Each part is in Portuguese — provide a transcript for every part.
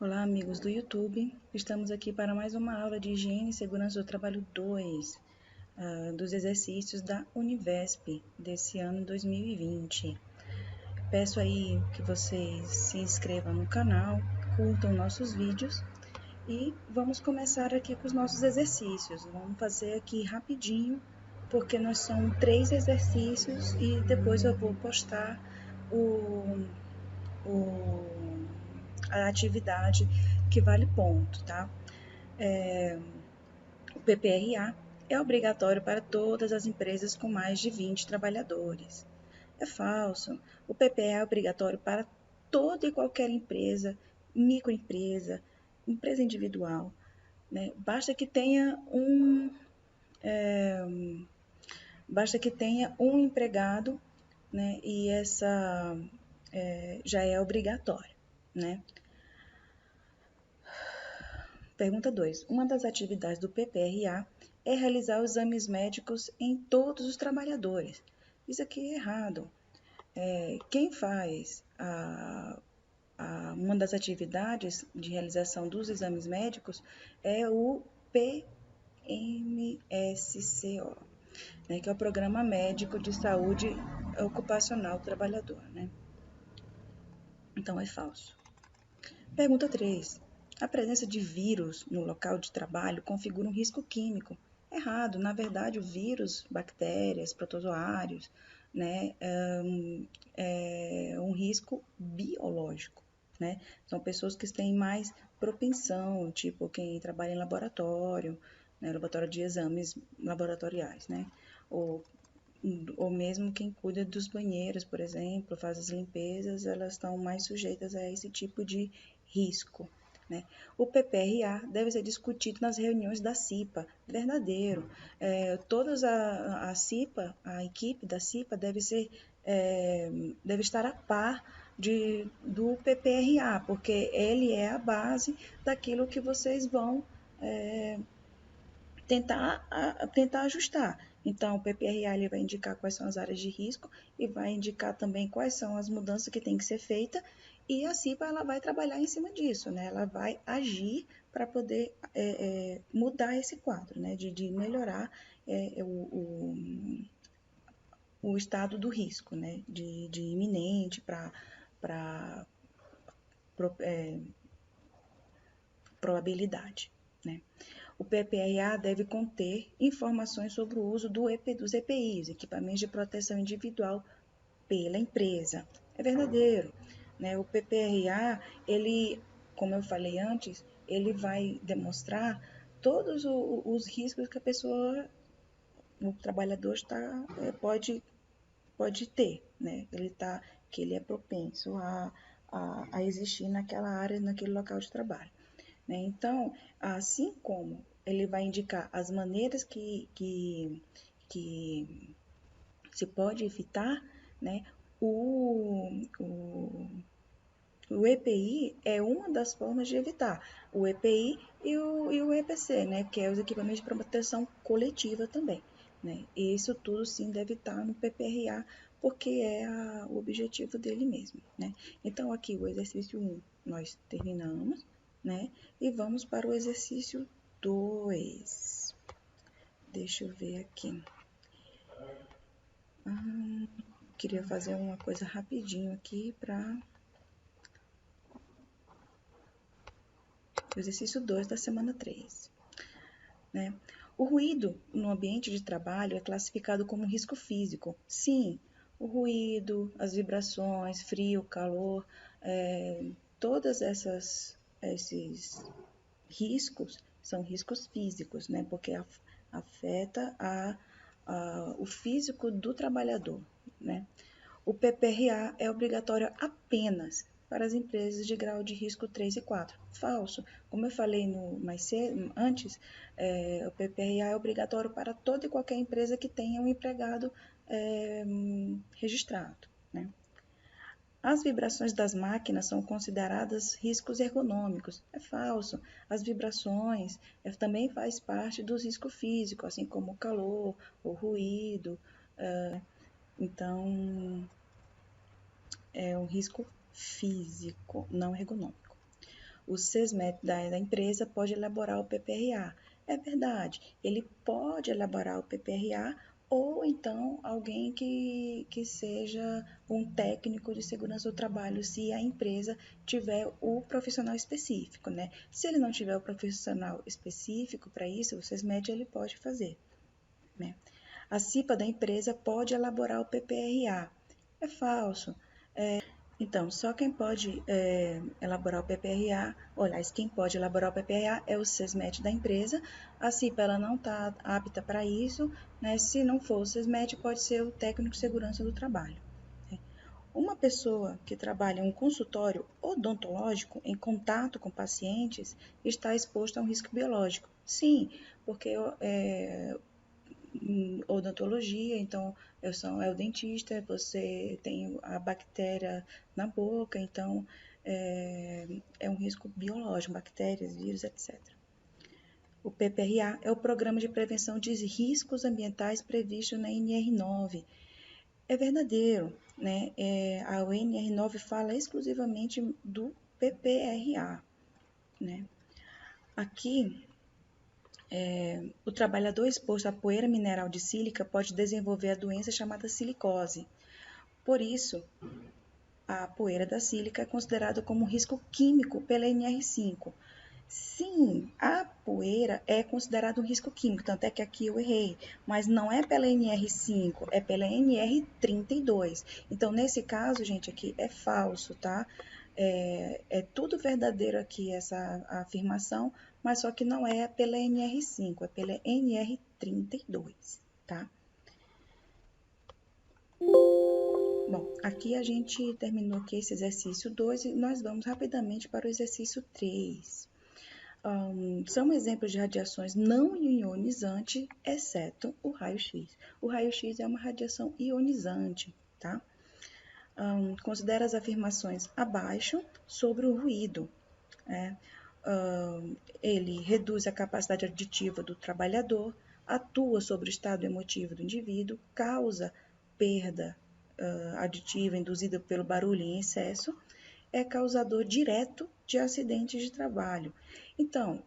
Olá, amigos do YouTube. Estamos aqui para mais uma aula de Higiene e Segurança do Trabalho 2, dos exercícios da Univesp desse ano 2020. Peço aí que vocês se inscrevam no canal, curtam nossos vídeos e vamos começar aqui com os nossos exercícios. Vamos fazer aqui rapidinho, porque nós são 3 exercícios e depois eu vou postar a atividade que vale ponto, tá? O PPRA é obrigatório para todas as empresas com mais de 20 trabalhadores. É falso. O PPRA é obrigatório para toda e qualquer empresa, microempresa, empresa individual, né? Basta que tenha um empregado, né? E essa já é obrigatório, né? Pergunta 2. Uma das atividades do PPRA é realizar os exames médicos em todos os trabalhadores. Isso aqui é errado. Quem faz uma das atividades de realização dos exames médicos é o PMSCO, né, que é o Programa Médico de Saúde Ocupacional do Trabalhador, né? Então é falso. Pergunta 3. A presença de vírus no local de trabalho configura um risco químico. Errado. Na verdade, o vírus, bactérias, protozoários, né, é um risco biológico, né? São pessoas que têm mais propensão, tipo quem trabalha em laboratório, né, laboratório de exames laboratoriais, né? Ou ou mesmo quem cuida dos banheiros, por exemplo, faz as limpezas, elas estão mais sujeitas a esse tipo de risco, né? O PPRA deve ser discutido nas reuniões da CIPA, verdadeiro. A CIPA, a equipe da CIPA deve estar a par do PPRA, porque ele é a base daquilo que vocês vão tentar ajustar. Então, o PPRA ele vai indicar quais são as áreas de risco e vai indicar também quais são as mudanças que tem que ser feita, e a CIPA ela vai trabalhar em cima disso, né? Ela vai agir para poder mudar esse quadro, né? De melhorar o estado do risco, né? De iminente para probabilidade, né? O PPRA deve conter informações sobre o uso dos EPIs, equipamentos de proteção individual, pela empresa. É verdadeiro, né? O PPRA, ele, como eu falei antes, ele vai demonstrar todos os riscos que a pessoa, o trabalhador pode ter, né? Que ele é propenso a existir naquela área, naquele local de trabalho, né? Então, assim como ele vai indicar as maneiras que se pode evitar, né? O EPI é uma das formas de evitar. O EPI e o EPC, né? Que é os equipamentos de proteção coletiva também, né? E isso tudo sim deve estar no PPRA, porque é o objetivo dele mesmo, né? Então, aqui o exercício 1 nós terminamos, né? E vamos para o exercício 2. Deixa eu ver aqui. Queria fazer uma coisa rapidinho aqui para o exercício 2 da semana 3, né? O ruído no ambiente de trabalho é classificado como risco físico. Sim, o ruído, as vibrações, frio, calor, todos esses riscos são riscos físicos, né? Porque afeta o físico do trabalhador, né? O PPRA é obrigatório apenas para as empresas de grau de risco 3 e 4. Falso. Como eu falei antes, o PPRA é obrigatório para toda e qualquer empresa que tenha um empregado registrado, né? As vibrações das máquinas são consideradas riscos ergonômicos. É falso. As vibrações também faz parte do risco físico, assim como o calor, o ruído. Então, é um risco físico, não ergonômico. o SESMET da empresa pode elaborar o PPRA. É verdade, ele pode elaborar o PPRA ou então alguém que seja um técnico de segurança do trabalho, se a empresa tiver o profissional específico, né? Se ele não tiver o profissional específico para isso, o SESMET ele pode fazer, né? A CIPA da empresa pode elaborar o PPRA. É falso. Então, só quem pode elaborar o PPRA, aliás, quem pode elaborar o PPRA é o SESMET da empresa. A CIPA ela não está apta para isso, né? Se não for o SESMET, pode ser o técnico de segurança do trabalho. Uma pessoa que trabalha em um consultório odontológico em contato com pacientes está exposta a um risco biológico. Sim, porque odontologia, então é o dentista, você tem a bactéria na boca, então é um risco biológico, bactérias, vírus, etc. O PPRA é o Programa de Prevenção de Riscos Ambientais previsto na NR9. É verdadeiro, né? A NR9 fala exclusivamente do PPRA, né? Aqui, o trabalhador exposto à poeira mineral de sílica pode desenvolver a doença chamada silicose. Por isso, a poeira da sílica é considerada como risco químico pela NR5. Sim, a poeira é considerada um risco químico, tanto é que aqui eu errei, mas não é pela NR5, é pela NR32. Então, nesse caso, gente, aqui é falso, tá? É tudo verdadeiro aqui essa afirmação, mas só que não é pela NR5, é pela NR32, tá? Bom, aqui a gente terminou aqui esse exercício 2 e nós vamos rapidamente para o exercício 3. São exemplos de radiações não ionizantes, exceto o raio-x. O raio-x é uma radiação ionizante, tá? Considera as afirmações abaixo sobre o ruído. Ele reduz a capacidade auditiva do trabalhador, atua sobre o estado emotivo do indivíduo, causa perda auditiva induzida pelo barulho em excesso, é causador direto de acidentes de trabalho. Então,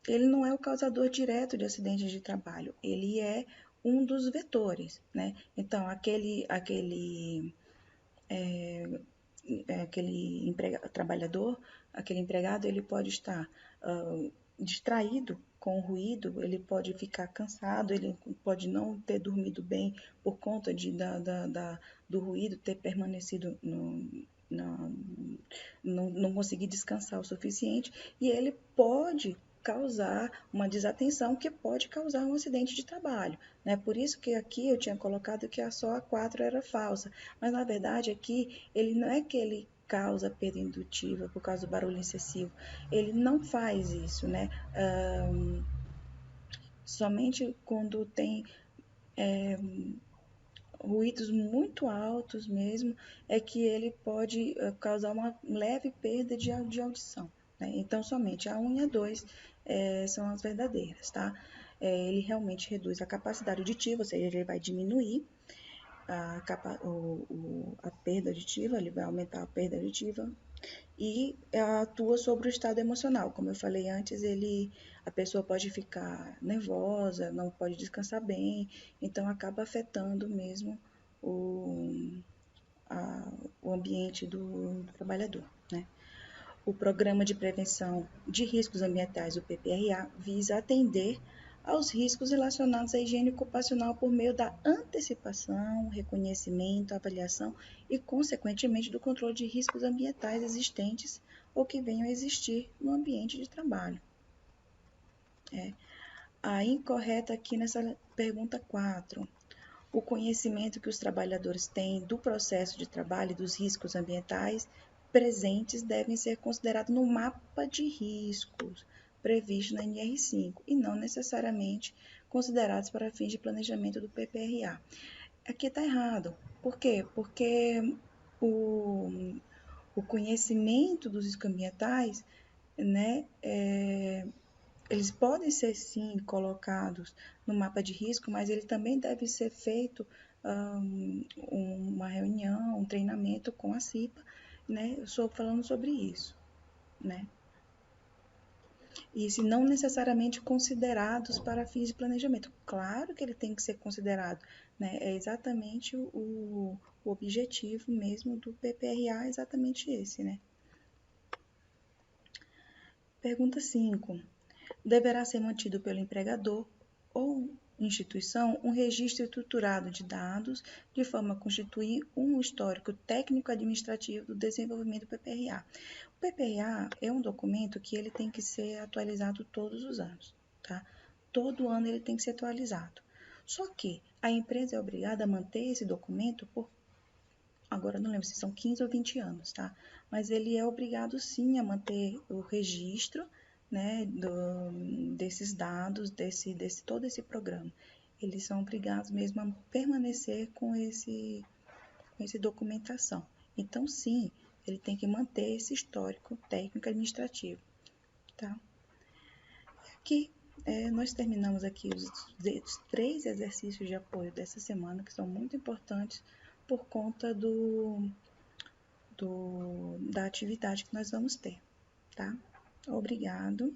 ele não é o causador direto de acidentes de trabalho, ele é um dos vetores, né? Então, aquele trabalhador, aquele empregado, ele pode estar distraído com o ruído, ele pode ficar cansado, ele pode não ter dormido bem por conta do ruído ter permanecido não conseguir descansar o suficiente, e ele pode causar uma desatenção que pode causar um acidente de trabalho, né? Por isso que aqui eu tinha colocado que só a 4 era falsa, mas na verdade aqui ele não é que ele causa perda indutiva por causa do barulho excessivo, ele não faz isso, né? Somente quando tem ruídos muito altos mesmo, é que ele pode causar uma leve perda de audição, né? Então, somente a 1 e a 2 são as verdadeiras, tá? Ele realmente reduz a capacidade auditiva, ou seja, ele vai diminuir a perda auditiva, ele vai aumentar a perda auditiva e atua sobre o estado emocional. Como eu falei antes, a pessoa pode ficar nervosa, não pode descansar bem, então acaba afetando mesmo o, o ambiente do trabalhador, né? O Programa de Prevenção de Riscos Ambientais, o PPRA, visa atender aos riscos relacionados à higiene ocupacional por meio da antecipação, reconhecimento, avaliação e, consequentemente, do controle de riscos ambientais existentes ou que venham a existir no ambiente de trabalho. A incorreta aqui nessa pergunta 4. O conhecimento que os trabalhadores têm do processo de trabalho e dos riscos ambientais presentes devem ser considerados no mapa de riscos previsto na NR5 e não necessariamente considerados para fins de planejamento do PPRA. Aqui está errado. Por quê? Porque o conhecimento dos riscos ambientais, né, eles podem ser sim colocados no mapa de risco, mas ele também deve ser feito uma reunião, um treinamento com a CIPA, né, falando sobre isso, né? E se não necessariamente considerados para fins de planejamento. Claro que ele tem que ser considerado, né? É exatamente o objetivo mesmo do PPRA, é exatamente esse, né? Pergunta 5. Deverá ser mantido pelo empregador ou instituição um registro estruturado de dados de forma a constituir um histórico técnico-administrativo do desenvolvimento do PPRA. O PPRA é um documento que ele tem que ser atualizado todos os anos, tá? Todo ano ele tem que ser atualizado. Só que a empresa é obrigada a manter esse documento por, agora não lembro se são 15 ou 20 anos, tá? Mas ele é obrigado sim a manter o registro, né, desses dados, todo esse programa. Eles são obrigados mesmo a permanecer com essa documentação. Então, sim, ele tem que manter esse histórico técnico administrativo, tá? Aqui, nós terminamos aqui os 3 exercícios de apoio dessa semana, que são muito importantes por conta da atividade que nós vamos ter, tá? Obrigado.